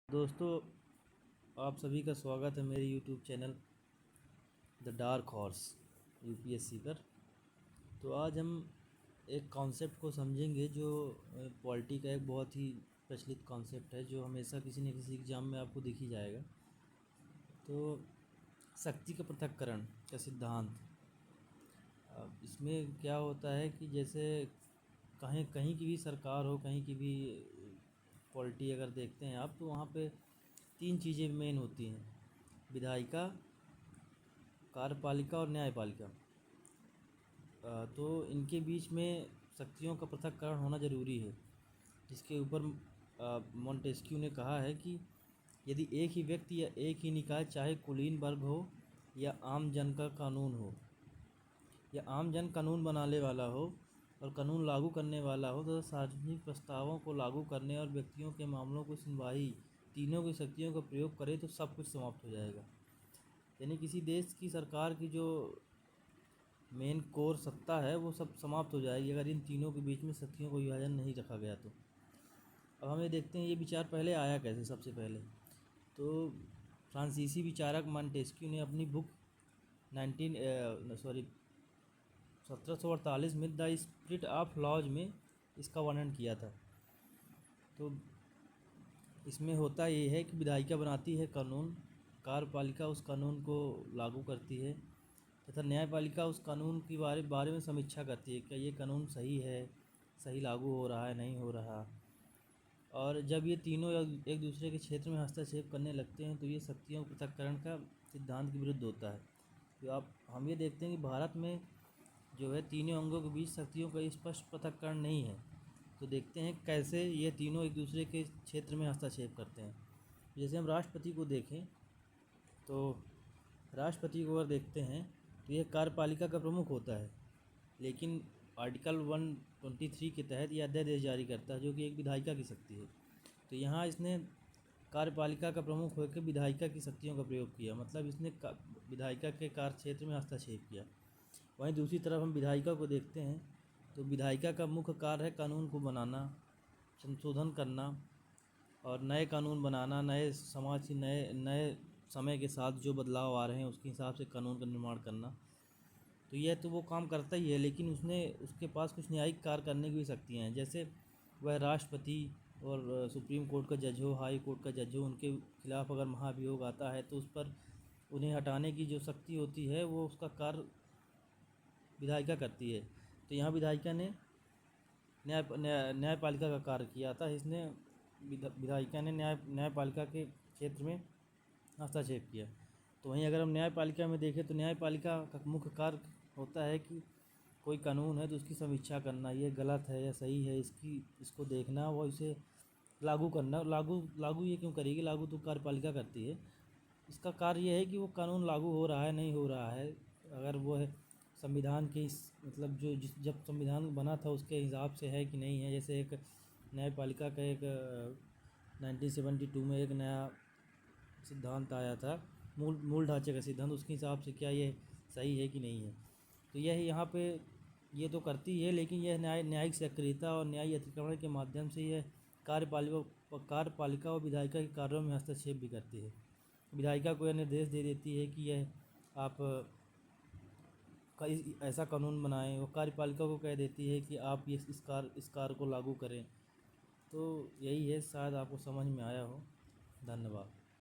दोस्तों, आप सभी का स्वागत है मेरे YouTube channel the dark horse UPSC पर। तो आज हम एक कॉन्सेप्ट को समझेंगे जो पॉलिटी का एक बहुत ही प्रचलित कॉन्सेप्ट है, जो हमेशा किसी न किसी एग्ज़ाम में आपको दिख ही जाएगा। तो शक्ति का पृथक्करण का सिद्धांत। अब इसमें क्या होता है कि जैसे कहीं कहीं की भी सरकार हो, कहीं की भी पॉलिटी अगर देखते हैं आप, तो वहाँ पे 3 चीज़ें मेन होती हैं: विधायिका, कार्यपालिका और न्यायपालिका। तो इनके बीच में शक्तियों का पृथक्करण होना ज़रूरी है, जिसके ऊपर मोंटेस्क्यू ने कहा है कि यदि एक ही व्यक्ति या एक ही निकाय, चाहे कुलीन वर्ग हो या आम जन का कानून हो, या आम जन कानून बनाने वाला हो और कानून लागू करने वाला हो, तो सार्वजनिक प्रस्तावों को लागू करने और व्यक्तियों के मामलों को सुनवाई, तीनों की शक्तियों का प्रयोग करे तो सब कुछ समाप्त हो जाएगा। यानी किसी देश की सरकार की जो मेन कोर सत्ता है वो सब समाप्त हो जाएगी अगर इन तीनों के बीच में शक्तियों को विभाजन नहीं रखा गया तो। अब हमें देखते हैं ये विचार पहले आया कैसे। सबसे पहले तो फ्रांसीसी विचारक मॉन्टेस्क्यू ने अपनी बुक 1748 में द स्पिरिट ऑफ लॉज में इसका वर्णन किया था। तो इसमें होता ये है कि विधायिका बनाती है कानून, कार्यपालिका उस कानून को लागू करती है तथा न्यायपालिका उस कानून के बारे में समीक्षा करती है, क्या ये कानून सही है, सही लागू हो रहा है, नहीं हो रहा। और जब ये तीनों एक दूसरे के क्षेत्र में हस्तक्षेप करने लगते हैं तो ये शक्तियों के पृथक्करण का सिद्धांत के विरुद्ध होता है। तो हम ये देखते हैं कि भारत में जो है तीनों अंगों के बीच शक्तियों का स्पष्ट पृथक्करण नहीं है। तो देखते हैं कैसे ये तीनों एक दूसरे के क्षेत्र में हस्तक्षेप करते हैं। जैसे हम राष्ट्रपति को देखें तो राष्ट्रपति को अगर देखते हैं तो यह कार्यपालिका का प्रमुख होता है, लेकिन आर्टिकल 123 के तहत यह अध्यादेश जारी करता है, जो कि एक विधायिका की शक्ति है। तो यहाँ इसने कार्यपालिका का प्रमुख होकर विधायिका की शक्तियों का प्रयोग किया, मतलब इसने विधायिका के कार्य क्षेत्र में हस्तक्षेप किया। वहीं दूसरी तरफ हम विधायिका को देखते हैं तो विधायिका का मुख्य कार्य है कानून को बनाना, संशोधन करना और नए कानून बनाना, नए समाज की नए समय के साथ जो बदलाव आ रहे हैं उसके हिसाब से कानून का निर्माण करना। तो यह तो वो काम करता ही है, लेकिन उसके पास कुछ न्यायिक कार्य करने की भी शक्तियाँ हैं। जैसे वह राष्ट्रपति और सुप्रीम कोर्ट का जज हो, हाई कोर्ट का जज हो, उनके खिलाफ अगर महाभियोग आता है तो उस पर उन्हें हटाने की जो शक्ति होती है वो उसका कार्य विधायिका करती है। तो यहाँ विधायिका ने न्यायपालिका का कार्य किया था। इसने विधायिका ने न्यायपालिका के क्षेत्र में हस्तक्षेप किया। तो वहीं अगर हम न्यायपालिका में देखें तो न्यायपालिका का मुख्य कार्य होता है कि कोई कानून है तो उसकी समीक्षा करना, ये गलत है या सही है, इसको देखना, वो इसे लागू करना। लागू ये क्यों करेगी, लागू तो कार्यपालिका करती है। इसका कार्य ये है कि वो कानून लागू हो रहा है, नहीं हो रहा है। अगर वो है संविधान के मतलब जब संविधान बना था उसके हिसाब से है कि नहीं है। जैसे एक न्यायपालिका का एक 1972 में एक नया सिद्धांत आया था, मूल ढांचे का सिद्धांत, उसके हिसाब से क्या ये सही है कि नहीं है। तो यह यहाँ पे ये तो करती है, लेकिन यह न्यायिक सक्रियता और न्यायिक अतिक्रमण के माध्यम से यह कार्यपालिका और विधायिका के कार्यों में हस्तक्षेप भी करती है। विधायिका को यह निर्देश दे देती है कि यह आप ऐसा कानून बनाएं, वो कार्यपालिका को कह देती है कि आप ये इस कार्य को लागू करें। तो यही है, शायद आपको समझ में आया हो। धन्यवाद।